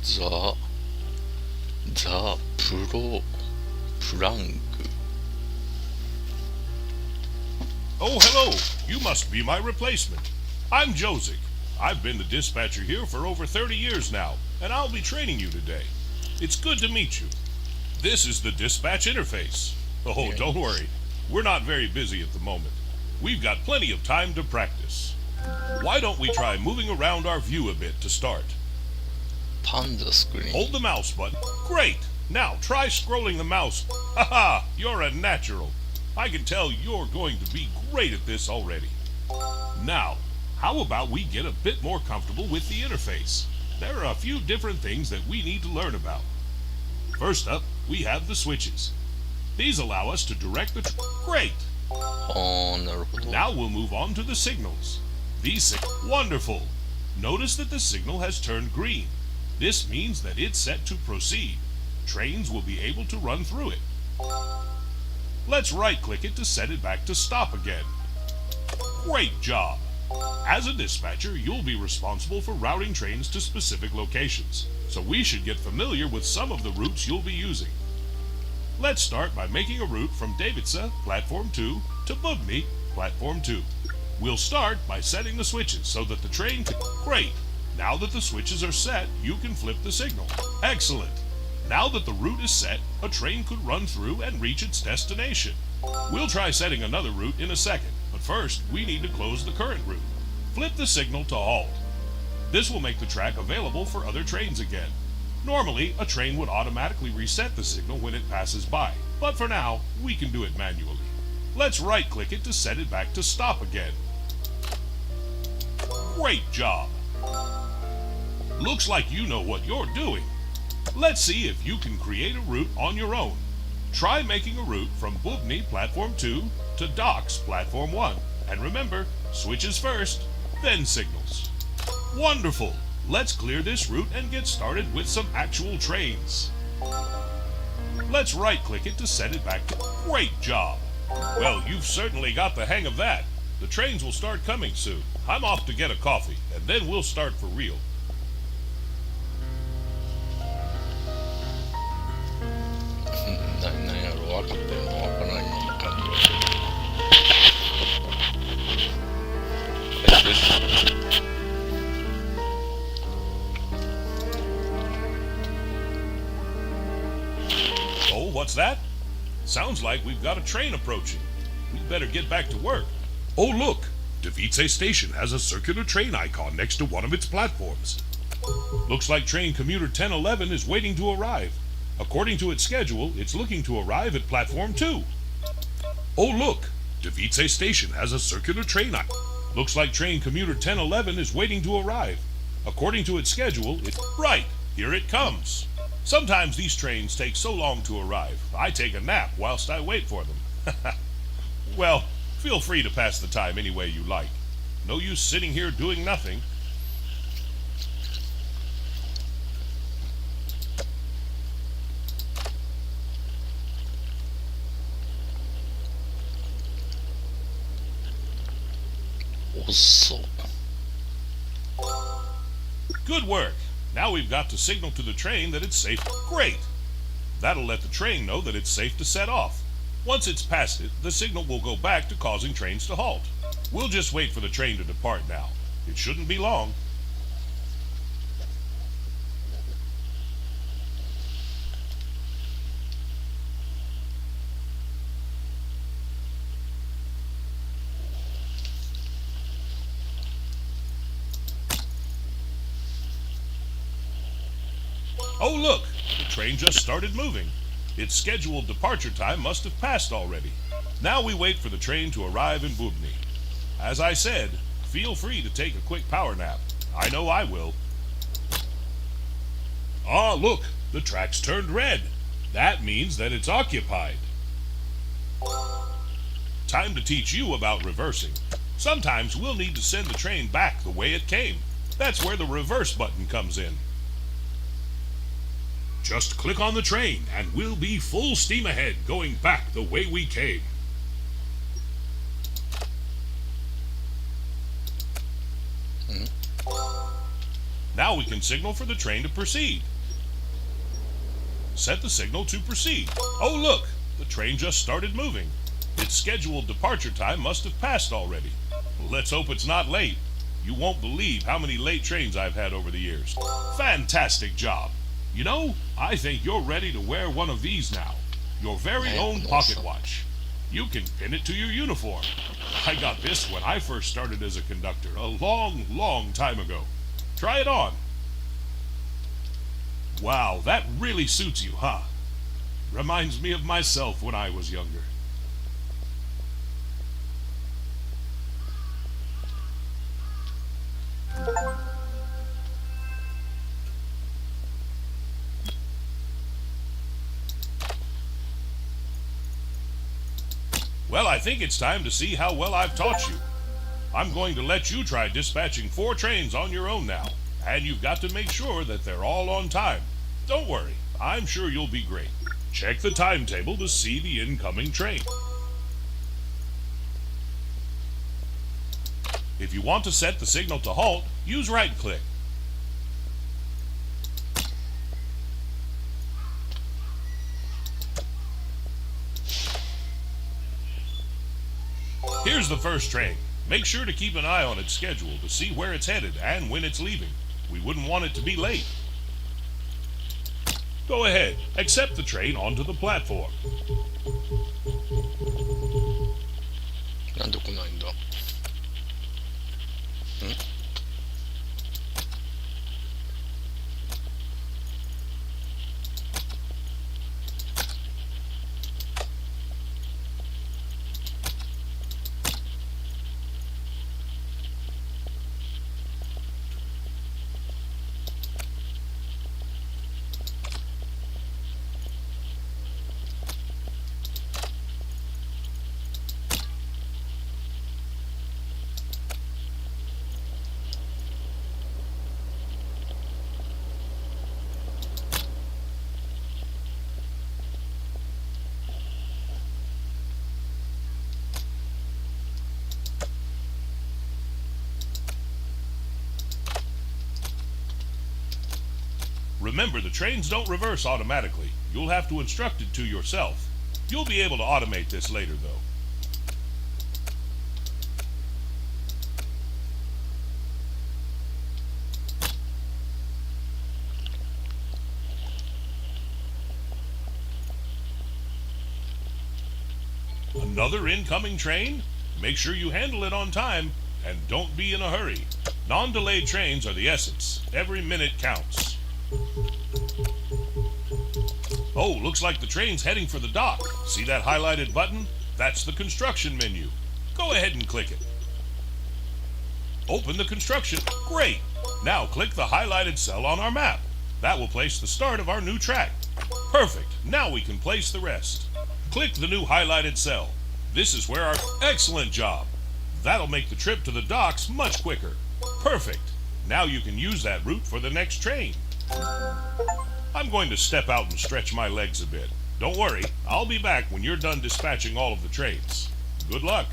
ザ・プロ・プランク。 Oh, hello! You must be my replacement. I'm Josic. I've been the dispatcher here for over 30 years now, and I'll be training you today. It's good to meet you. This is the dispatch interface. Oh, don't worry. We're not very busy at the moment. We've got plenty of time to practice. Why don't we try moving around our view a bit to start? パンダスクリーン。 Hold the mouse button. Great! Now try scrolling the mouse. Haha! You're a natural. I can tell you're going to be great at this already. Now, how about we get a bit more comfortable with the interface? There are a few different things that we need to learn about. First up, we have the switches. These allow us to direct the... Great! なるほど。 Now we'll move on to the signals. These wonderful! Notice that the signal has turned green. This means that it's set to proceed. Trains will be able to run through it. Let's right-click it to set it back to stop again. Great job! As a dispatcher, you'll be responsible for routing trains to specific locations, so we should get familiar with some of the routes you'll be using. Let's start by making a route from Davidsa, Platform 2, to Bubny, Platform 2. We'll start by setting the switches so that the train can... Great! Now that the switches are set, you can flip the signal. Excellent! Now that the route is set, a train could run through and reach its destination. We'll try setting another route in a second, but first we need to close the current route. Flip the signal to halt. This will make the track available for other trains again. Normally, a train would automatically reset the signal when it passes by, but for now, we can do it manually. Let's right-click it to set it back to stop again. Great job! Looks like you know what you're doing. Let's see if you can create a route on your own. Try making a route from Bubny Platform 2 to Docks Platform 1. And remember, switches first, then signals. Wonderful! Let's clear this route and get started with some actual trains. Let's right-click it to set it back to... Great job! Well, you've certainly got the hang of that. The trains will start coming soon. I'm off to get a coffee, and then we'll start for real. なんやろ、分かってるの分からない感じがする。Oh, what's that? Sounds like we've got a train approaching. We'd better get back to work. Oh, look! Davitse Station has a circular train icon next to one of its platforms. Looks like train commuter 1011 is waiting to arrive. According to its schedule, it's looking to arrive at Platform 2. Oh, look! Davitse Station has a circular train icon. Looks like train commuter 1011 is waiting to arrive. According to its schedule, it's... Right! Here it comes! Sometimes these trains take so long to arrive, I take a nap whilst I wait for them. Well, feel free to pass the time any way you like. No use sitting here doing nothing.遅っ。 Good work! Now we've got to signal to the train that it's safe. Great! That'll let the train know that it's safe to set off. Once it's past it, the signal will go back to causing trains to halt. We'll just wait for the train to depart now. It shouldn't be long. Oh, look! The train just started moving. Its scheduled departure time must have passed already. Now we wait for the train to arrive in Bubny. As I said, feel free to take a quick power nap. I know I will. Ah, look! The track's turned red. That means that it's occupied. Time to teach you about reversing. Sometimes we'll need to send the train back the way it came. That's where the reverse button comes in. Just click on the train and we'll be full steam ahead going back the way we came. Now we can signal for the train to proceed. Set the signal to proceed. Oh look, the train just started moving. Its scheduled departure time must have passed already. Let's hope it's not late. You won't believe how many late trains I've had over the years. Fantastic job. You know, I think you're ready to wear one of these now. Your very own pocket watch. You can pin it to your uniform. I got this when I first started as a conductor a long, long time ago. Try it on. Wow, that really suits you, huh? Reminds me of myself when I was younger. Well, I think it's time to see how well I've taught you. I'm going to let you try dispatching 4 trains on your own now, and you've got to make sure that they're all on time. Don't worry, I'm sure you'll be great. Check the timetable to see the incoming train. If you want to set the signal to halt, use right-click. Here's the first train. Make sure to keep an eye on its schedule to see where it's headed and when it's leaving. We wouldn't want it to be late. Go ahead, accept the train onto the platform. なんで来ないんだ。ん？ Remember, the trains don't reverse automatically. You'll have to instruct it to yourself. You'll be able to automate this later, though. Another incoming train? Make sure you handle it on time, and don't be in a hurry. Non-delayed trains are the essence. Every minute counts. Oh, looks like the train's heading for the dock. See that highlighted button? That's the construction menu. Go ahead and click it. Open the construction. Great! Now click the highlighted cell on our map. That will place the start of our new track. Perfect. Now we can place the rest. Click the new highlighted cell. This is where our... Excellent job! That'll make the trip to the docks much quicker. Perfect. Now you can use that route for the next train. I'm going to step out and stretch my legs a bit. Don't worry, I'll be back when you're done dispatching all of the trains. Good luck.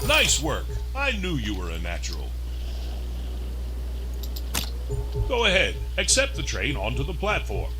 Nice work. I knew you were a natural. Go ahead. Accept the train onto the platform.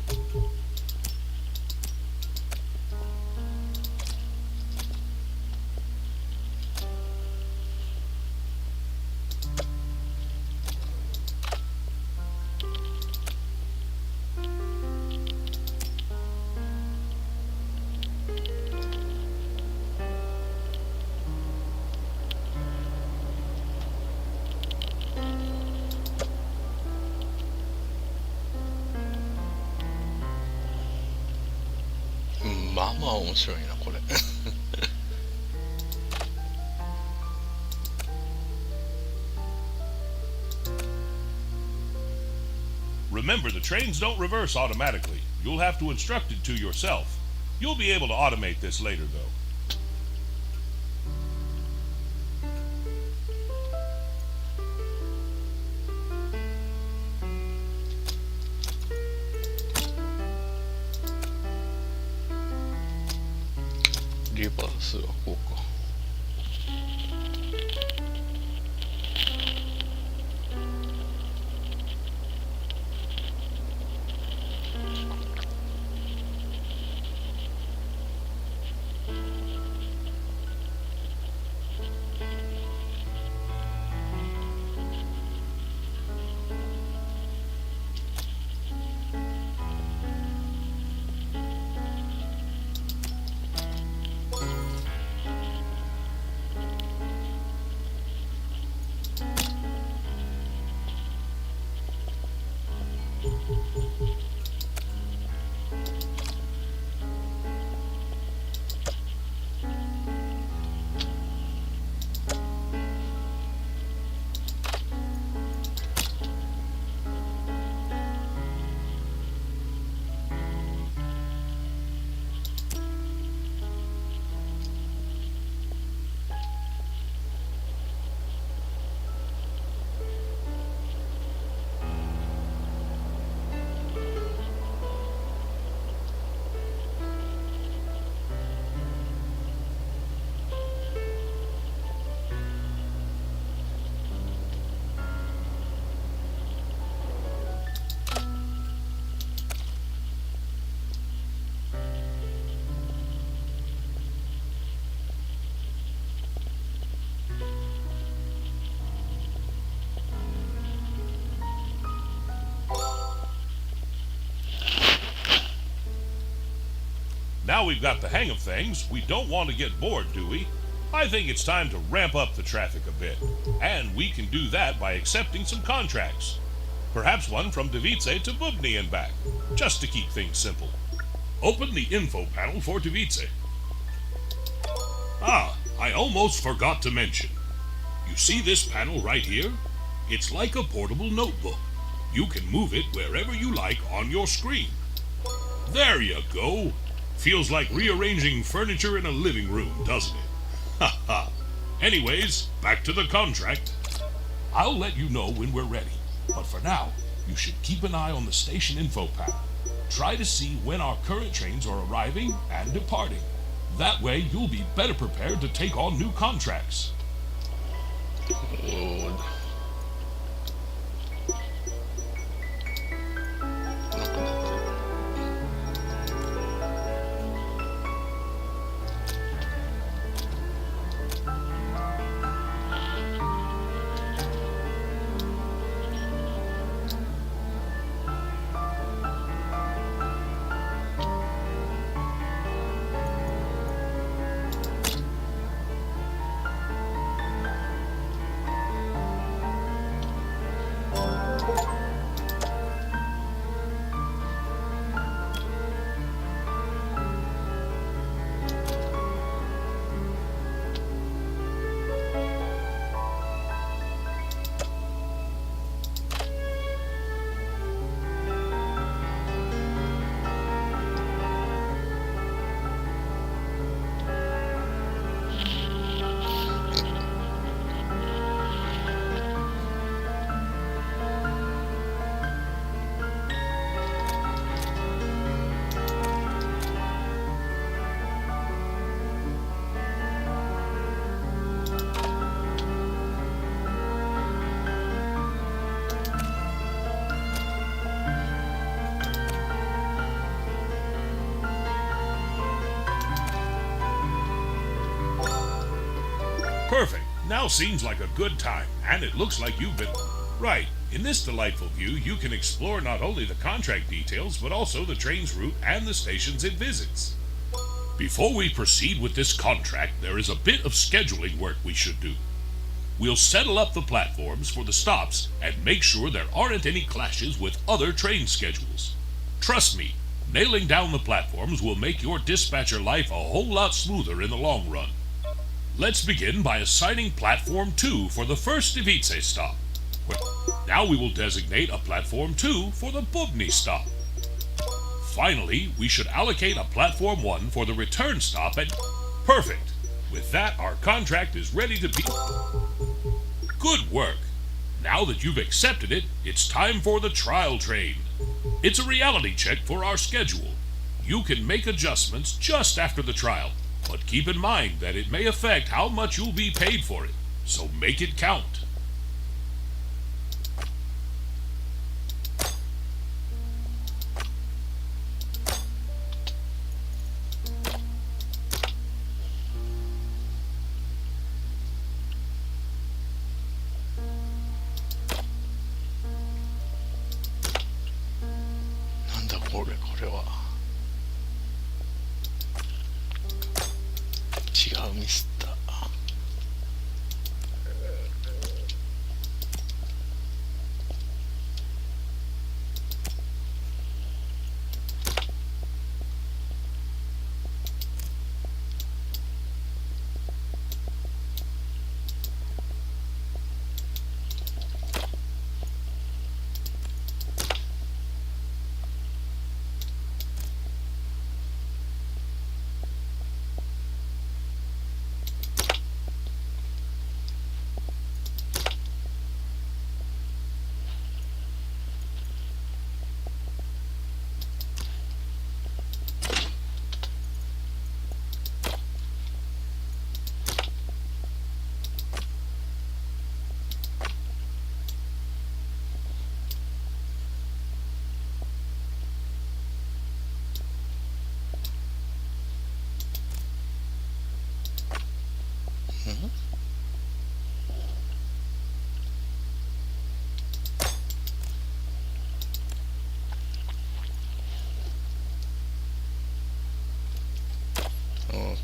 まあまあ面白いなこれ。Remember, the trains don't reverse automatically. You'll have to instruct it to yourself. You'll be able to automate this later, though.「リバースはこうか」Now we've got the hang of things, we don't want to get bored, do we? I think it's time to ramp up the traffic a bit. And we can do that by accepting some contracts. Perhaps one from Dvice to Bubny and back, just to keep things simple. Open the info panel for Dvice. Ah, I almost forgot to mention. You see this panel right here? It's like a portable notebook. You can move it wherever you like on your screen. There you go. Feels like rearranging furniture in a living room, doesn't it? Ha ha. Anyways, back to the contract. I'll let you know when we're ready. But for now, you should keep an eye on the station info panel. Try to see when our current trains are arriving and departing. That way, you'll be better prepared to take on new contracts. Lord. Perfect. Now seems like a good time, and it looks like you've been... Right. In this delightful view, you can explore not only the contract details, but also the train's route and the stations it visits. Before we proceed with this contract, there is a bit of scheduling work we should do. We'll settle up the platforms for the stops and make sure there aren't any clashes with other train schedules. Trust me, nailing down the platforms will make your dispatcher life a whole lot smoother in the long run. Let's begin by assigning Platform 2 for the first Ivice stop. Now we will designate a Platform 2 for the Bubny stop. Finally, we should allocate a Platform 1 for the return stop at... Perfect! With that, our contract is ready to be... Good work! Now that you've accepted it, it's time for the trial train. It's a reality check for our schedule. You can make adjustments just after the trial, but keep in mind that it may affect how much you'll be paid for it, so make it count.これは違うミスった。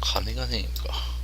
金がねえんか。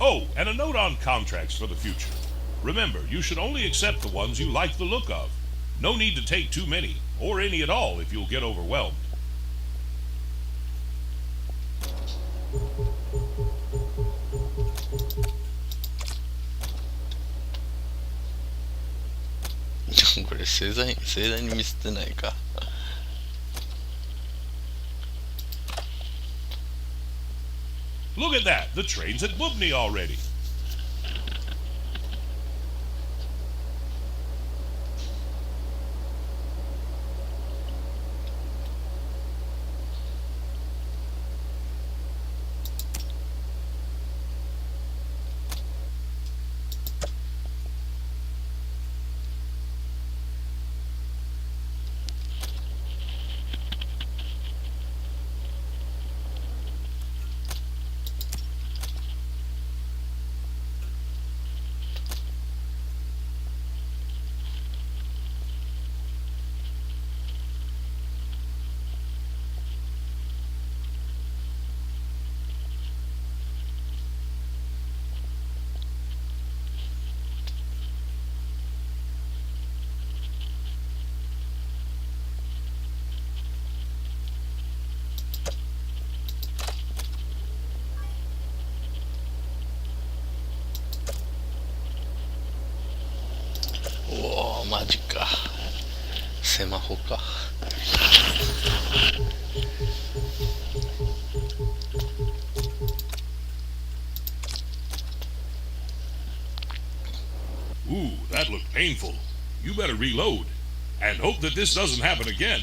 Oh, and a note on contracts for the future. Remember, you should only accept the ones you like the look of. No need to take too many, or any at all if you'll get overwhelmed.これ盛大にミスってないか。Look at that! The train's at Bubny already. マジか。スマホか。Ooh, that looked painful. You better reload. And hope that this doesn't happen again.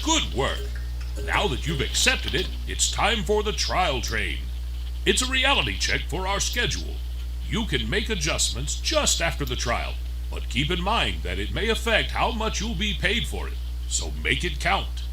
Good work. Now that you've accepted it, it's time for the trial train. It's a reality check for our schedule. You can make adjustments just after the trial, but keep in mind that it may affect how much you'll be paid for it, so make it count.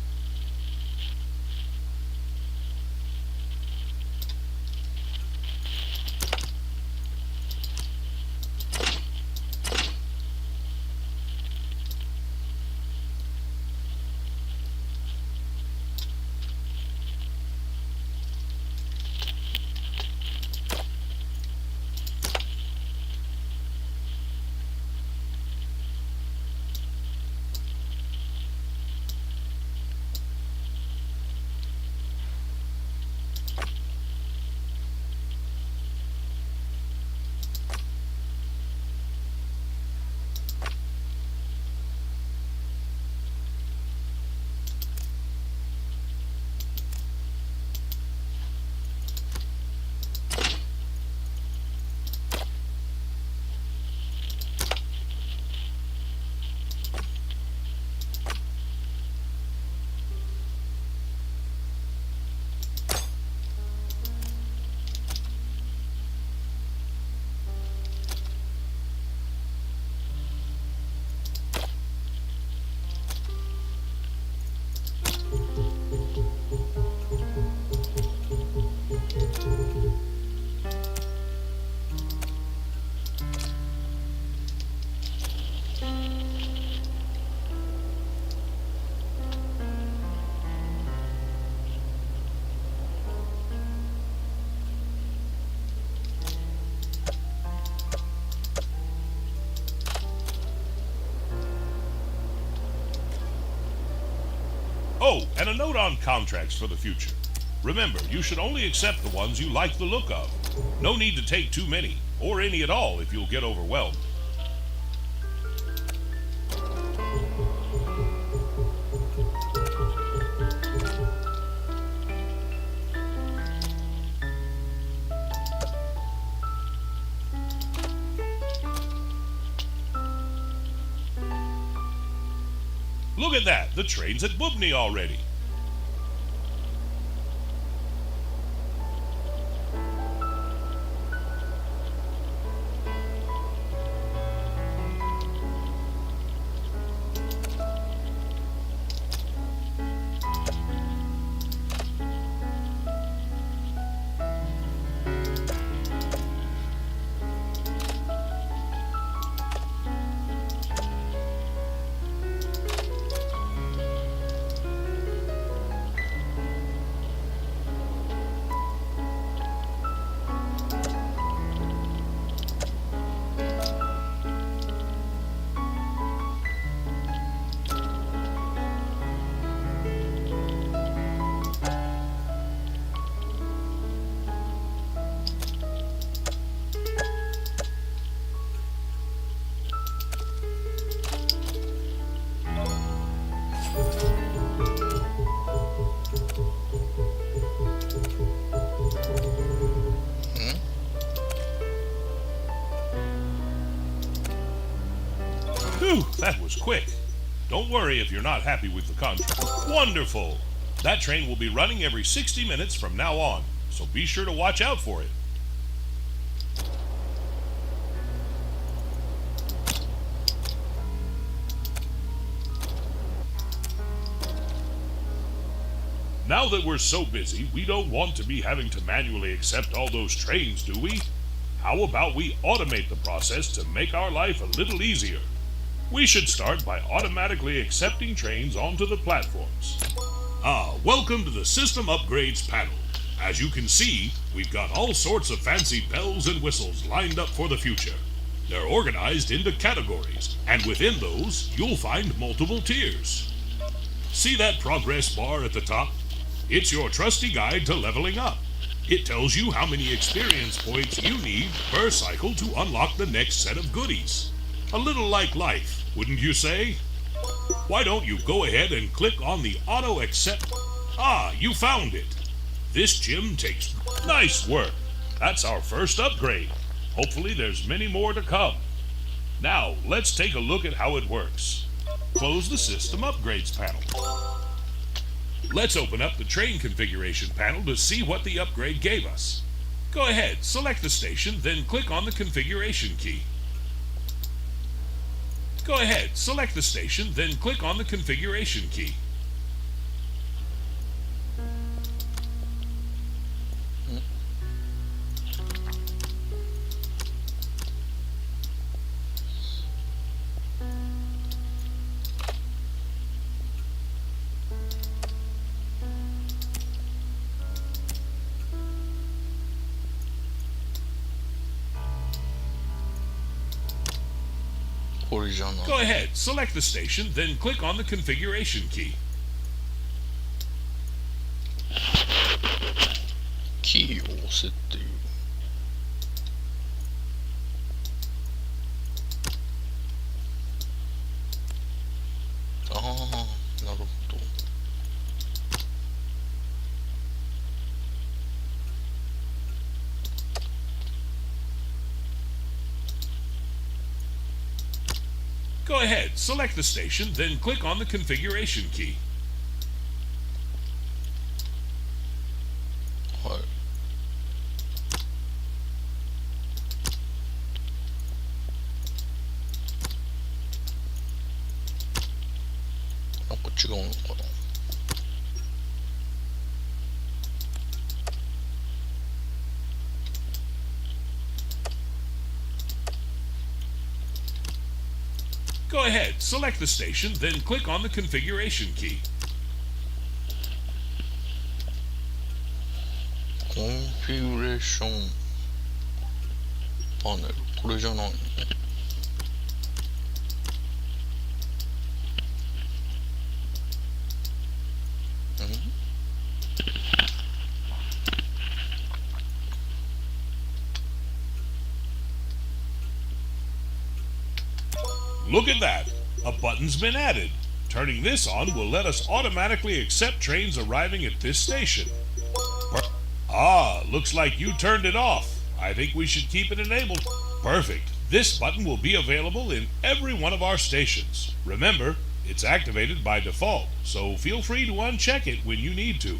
Oh, and a note on contracts for the future. Remember, you should only accept the ones you like the look of. No need to take too many, or any at all if you'll get overwhelmed. Look at that, the train's at Bubny already. Whew, that was quick. Don't worry if you're not happy with the contract. Wonderful! That train will be running every 60 minutes from now on, so be sure to watch out for it. Now that we're so busy, we don't want to be having to manually accept all those trains, do we? How about we automate the process to make our life a little easier? We should start by automatically accepting trains onto the platforms. Welcome to the System Upgrades panel. As you can see, we've got all sorts of fancy bells and whistles lined up for the future. They're organized into categories, and within those, you'll find multiple tiers. See that progress bar at the top? It's your trusty guide to leveling up. It tells you how many experience points you need per cycle to unlock the next set of goodies. A little like life, wouldn't you say? Why don't you go ahead and click on the auto accept? Ah, you found it. This gym takes... Nice work. That's our first upgrade. Hopefully there's many more to come. Now, let's take a look at how it works. Close the System Upgrades panel. Let's open up the train configuration panel to see what the upgrade gave us. Go ahead, select the station, then click on the configuration key. Go ahead, select the station, then click on the configuration key. Original. Go ahead, select the station, then click on the configuration key. Key を押せっていう。ああ、なるほど。Go ahead, select the station, then click on the configuration key. はい。なんか違うのかな。Go ahead, select the station, then click on the configuration key. コンフィグレーションパネル、これじゃないの？Look at that! A button's been added. Turning this on will let us automatically accept trains arriving at this station. Looks like you turned it off. I think we should keep it enabled. Perfect. This button will be available in every one of our stations. Remember, it's activated by default, so feel free to uncheck it when you need to.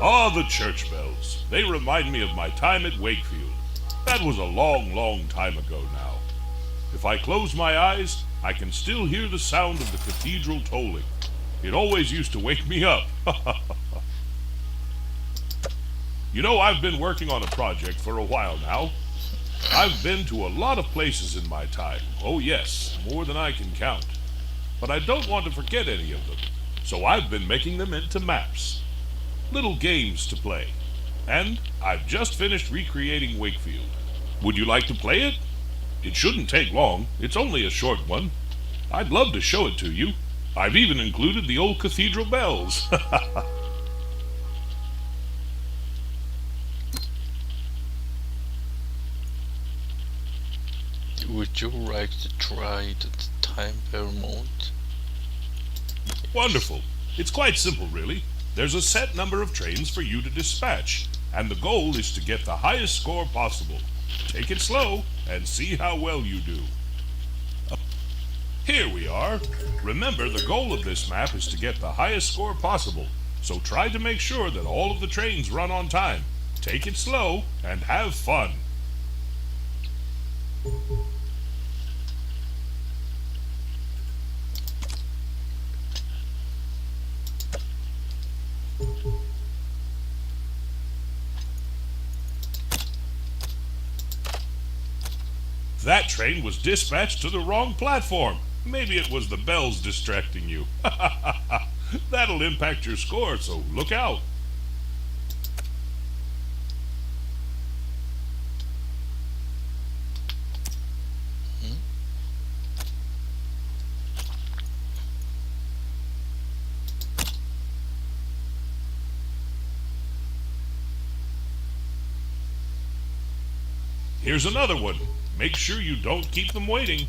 Ah, the church bells. They remind me of my time at Wakefield. That was a long, long time ago now. If I close my eyes, I can still hear the sound of the cathedral tolling. It always used to wake me up. You know, I've been working on a project for a while now. I've been to a lot of places in my time. Oh yes, more than I can count. But I don't want to forget any of them. So I've been making them into maps. Little games to play. And I've just finished recreating Wakefield. Would you like to play it? It shouldn't take long. It's only a short one. I'd love to show it to you. I've even included the old cathedral bells. Would you like to try the timer mode? Wonderful. It's quite simple, really. There's a set number of trains for you to dispatch, and the goal is to get the highest score possible. Take it slow and see how well you do. Here we are. Remember, the goal of this map is to get the highest score possible, so try to make sure that all of the trains run on time. Take it slow and have fun. That train was dispatched to the wrong platform. Maybe it was the bells distracting you. That'll impact your score, so look out. Here's another one. Make sure you don't keep them waiting.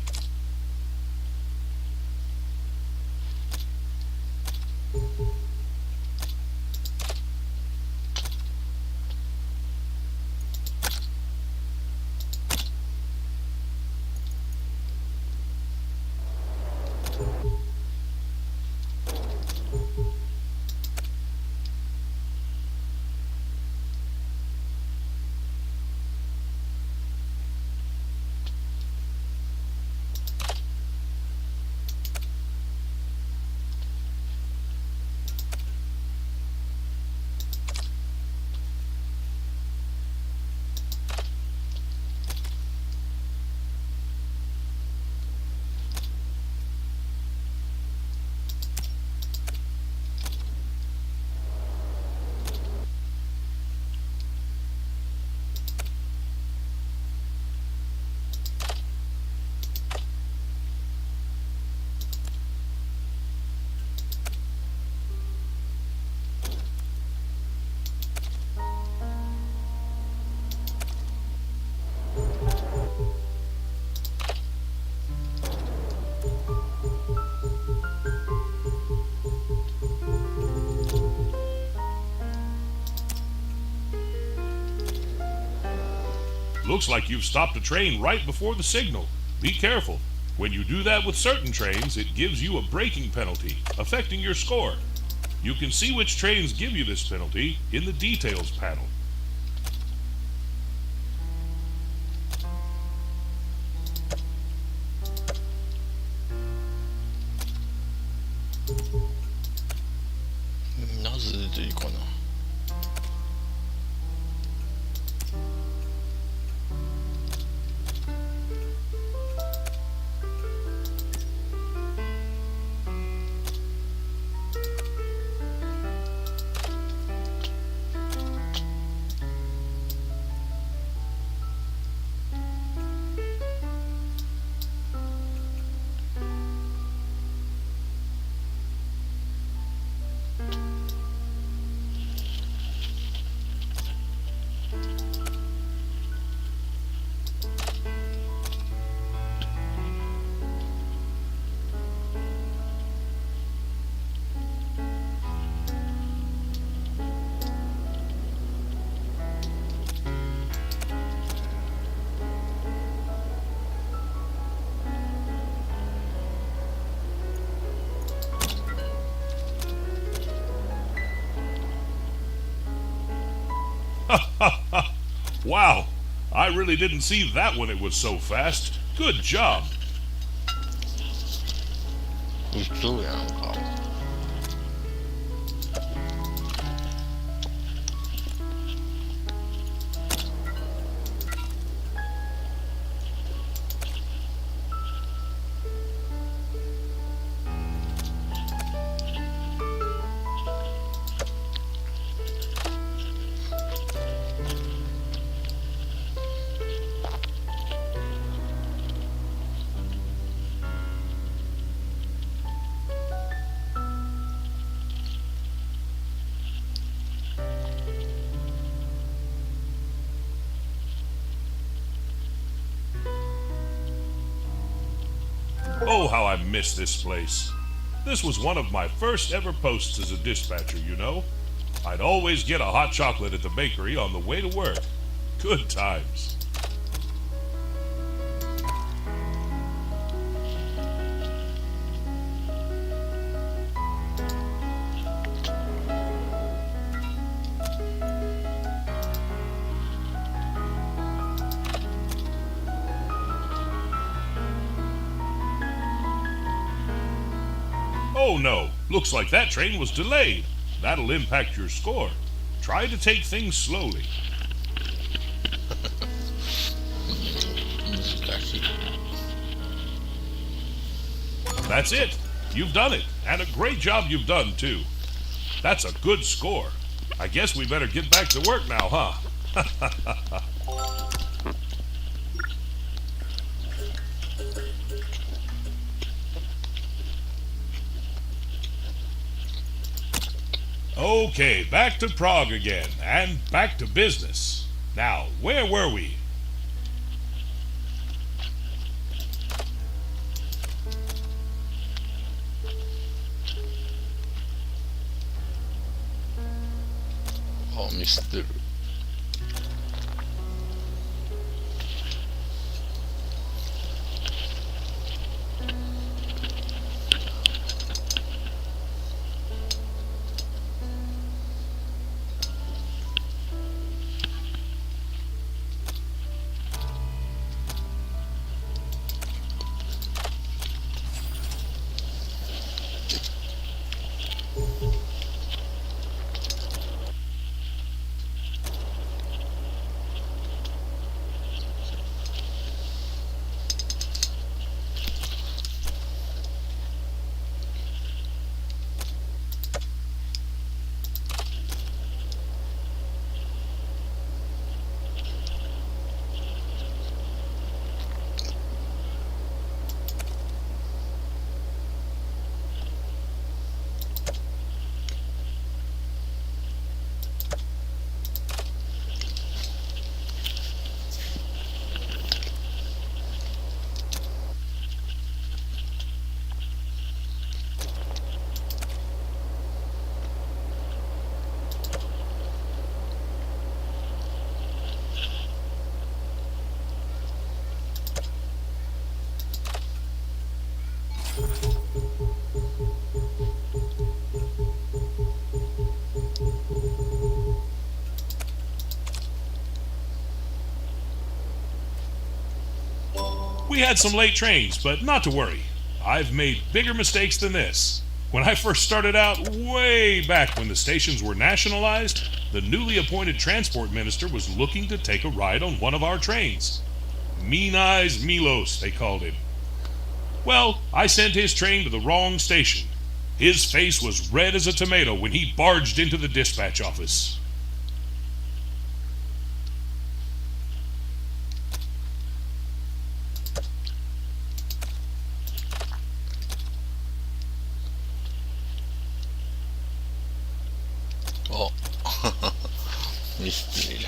Looks like you've stopped a train right before the signal. Be careful. When you do that with certain trains, it gives you a braking penalty, affecting your score. You can see which trains give you this penalty in the details panel. Wow, I really didn't see that when it was so fast. Good job. 嘘やんか。Oh, how I miss this place. This was one of my first ever posts as a dispatcher, you know. I'd always get a hot chocolate at the bakery on the way to work. Good times. Oh no, looks like that train was delayed. That'll impact your score. Try to take things slowly. 難しい。 That's it. You've done it. And a great job you've done, too. That's a good score. I guess we better get back to work now, huh? Okay, back to Prague again, and back to business. Now, where were we? Oh,ミスってる。We had some late trains, but not to worry. I've made bigger mistakes than this. When I first started out, way back when the stations were nationalized, the newly appointed transport minister was looking to take a ride on one of our trains. Mean Eyes Milos, they called him. Well, I sent his train to the wrong station. His face was red as a tomato when he barged into the dispatch office. Oh. ミスってる。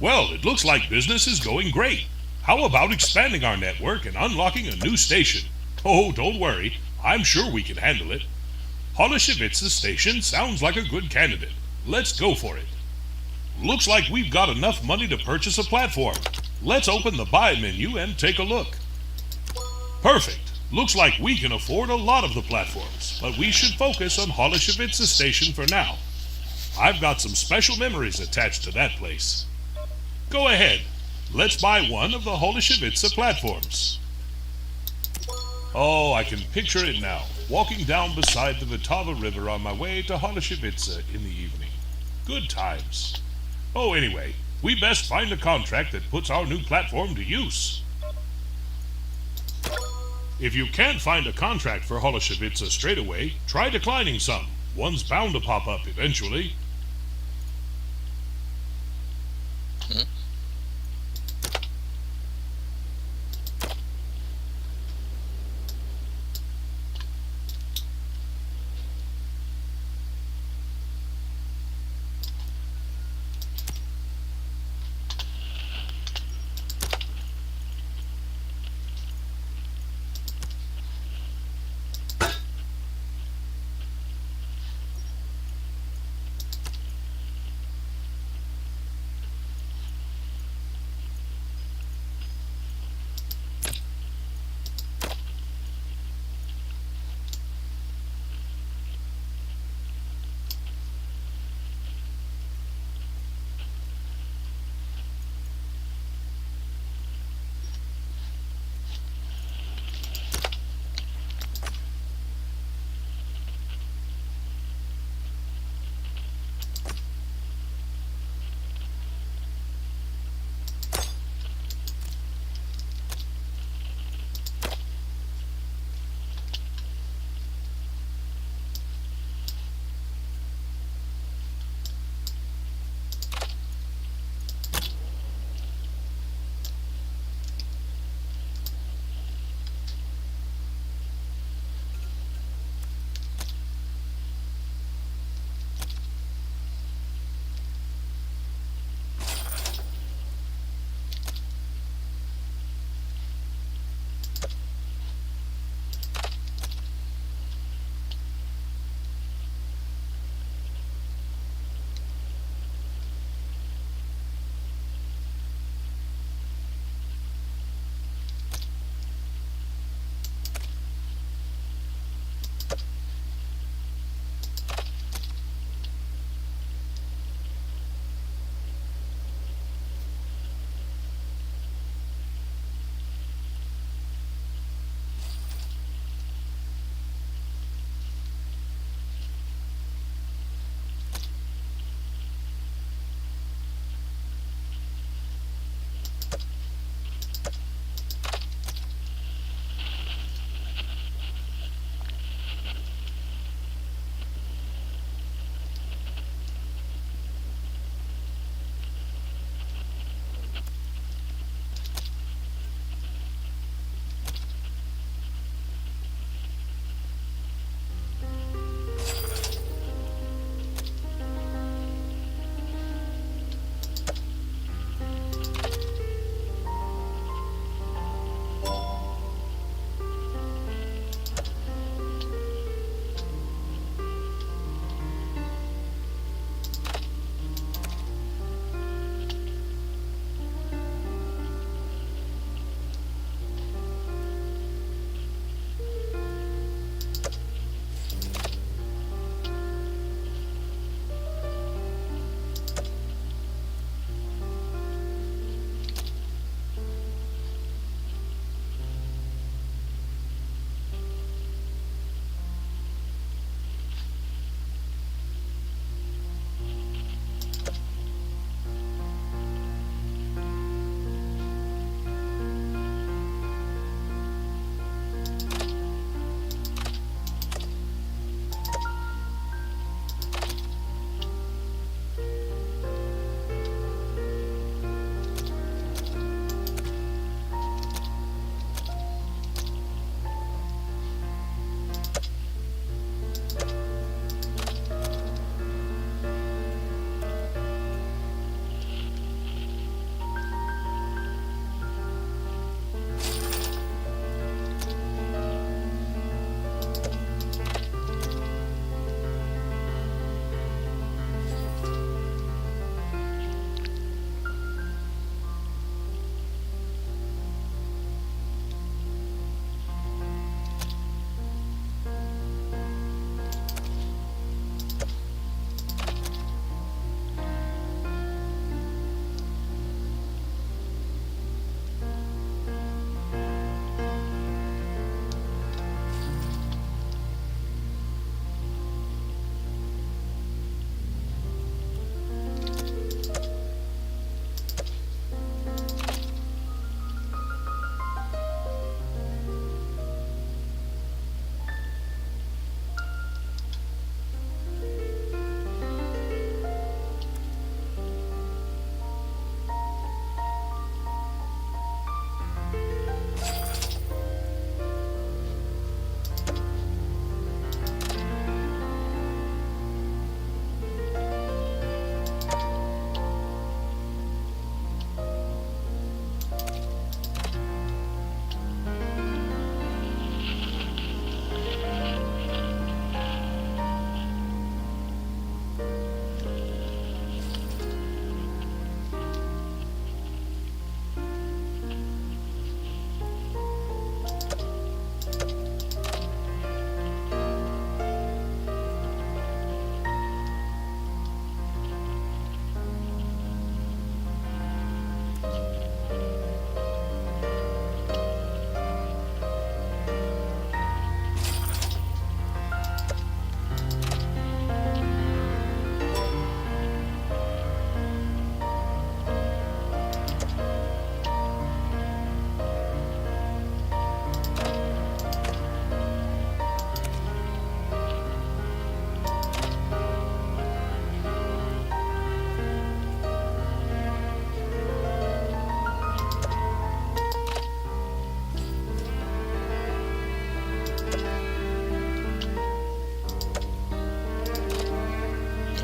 Well, it looks like business is going great. How about expanding our network and unlocking a new station? Oh, don't worry. I'm sure we can handle it. Holosheviца station sounds like a good candidate. Let's go for it. Looks like we've got enough money to purchase a platform. Let's open the buy menu and take a look. Perfect. Looks like we can afford a lot of the platforms, but we should focus on Holosheviца station for now. I've got some special memories attached to that place. Go ahead. Let's buy one of the Holosheviца platforms. Oh, I can picture it now, walking down beside the Vltava River on my way to Holosheviца in the evening. Good times. Oh, anyway, we best find a contract that puts our new platform to use. If you can't find a contract for Holosheviца straight away, try declining some. One's bound to pop up eventually.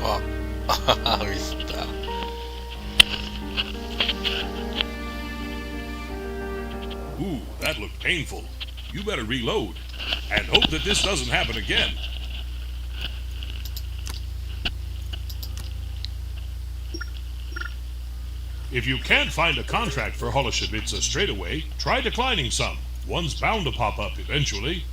ミスった。Ooh, that looked painful. You better reload. And hope that this doesn't happen again. If you can't find a contract for Holoshibica straight away, try declining some. One's bound to pop up eventually.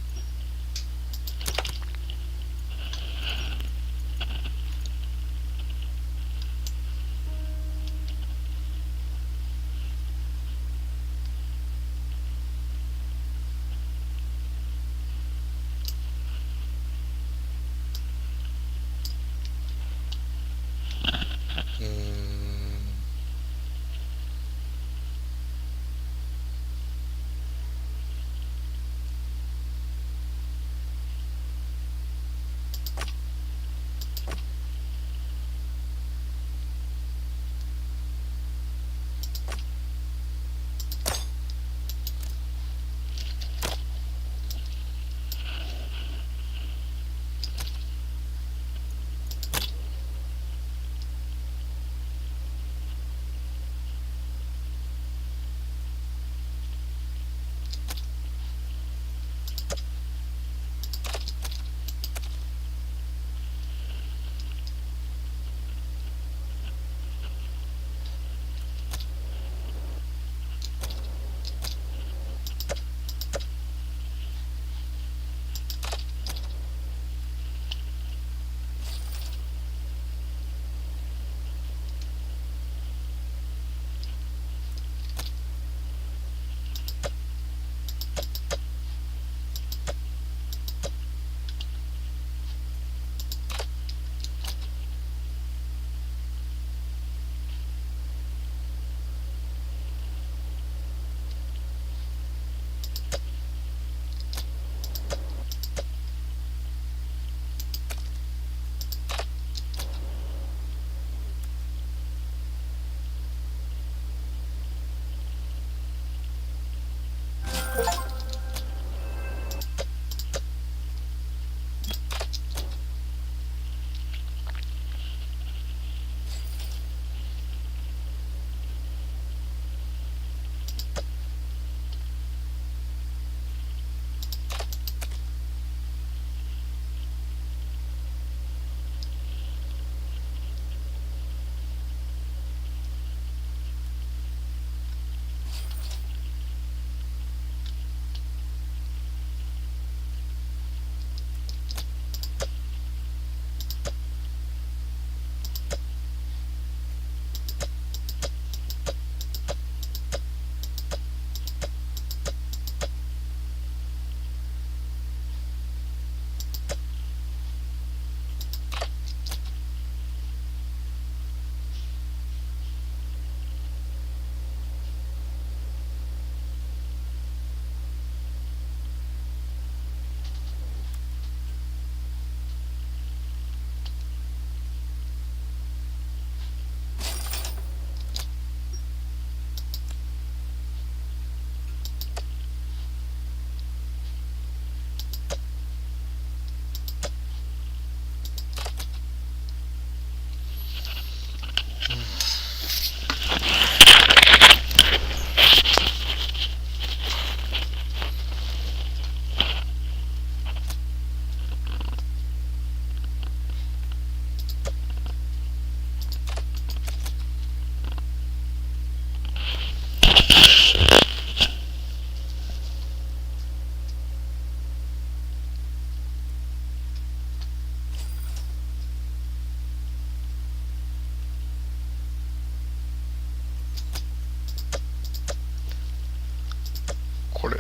これ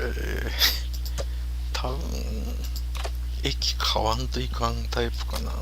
多分駅買わんといかんタイプかな。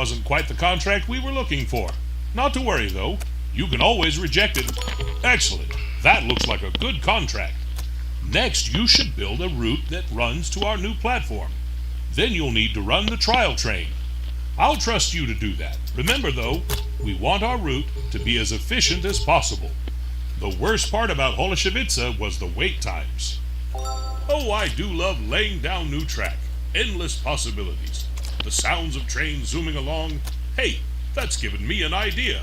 wasn't quite the contract we were looking for. Not to worry, though. You can always reject it. Excellent. That looks like a good contract. Next, you should build a route that runs to our new platform. Then you'll need to run the trial train. I'll trust you to do that. Remember, though, we want our route to be as efficient as possible. The worst part about Holoshevica was the wait times. Oh, I do love laying down new track. Endless possibilities. The sounds of trains zooming along. Hey, that's given me an idea.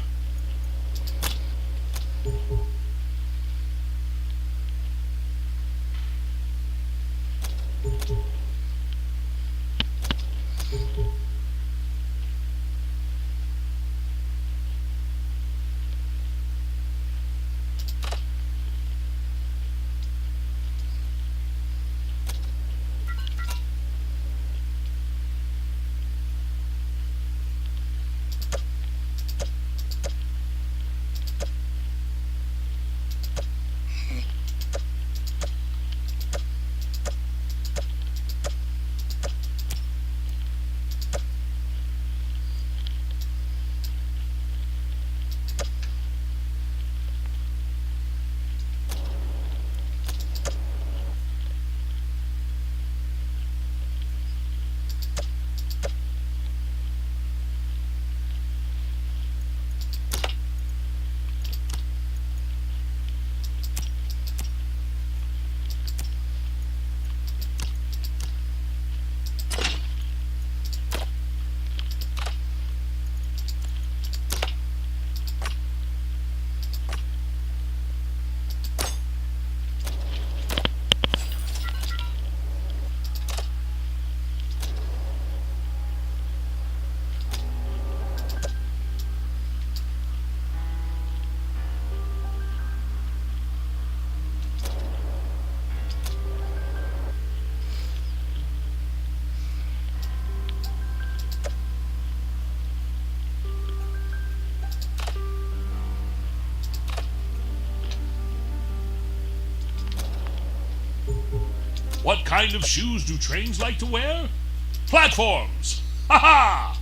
What kind of shoes do trains like to wear? Platforms! Ha ha!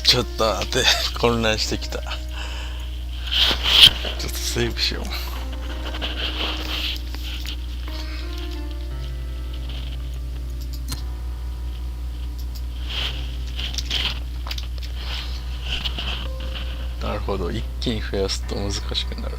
ちょっと待って混乱してきた。ちょっとセーブしよう。なるほど、一気に増やすと難しくなる。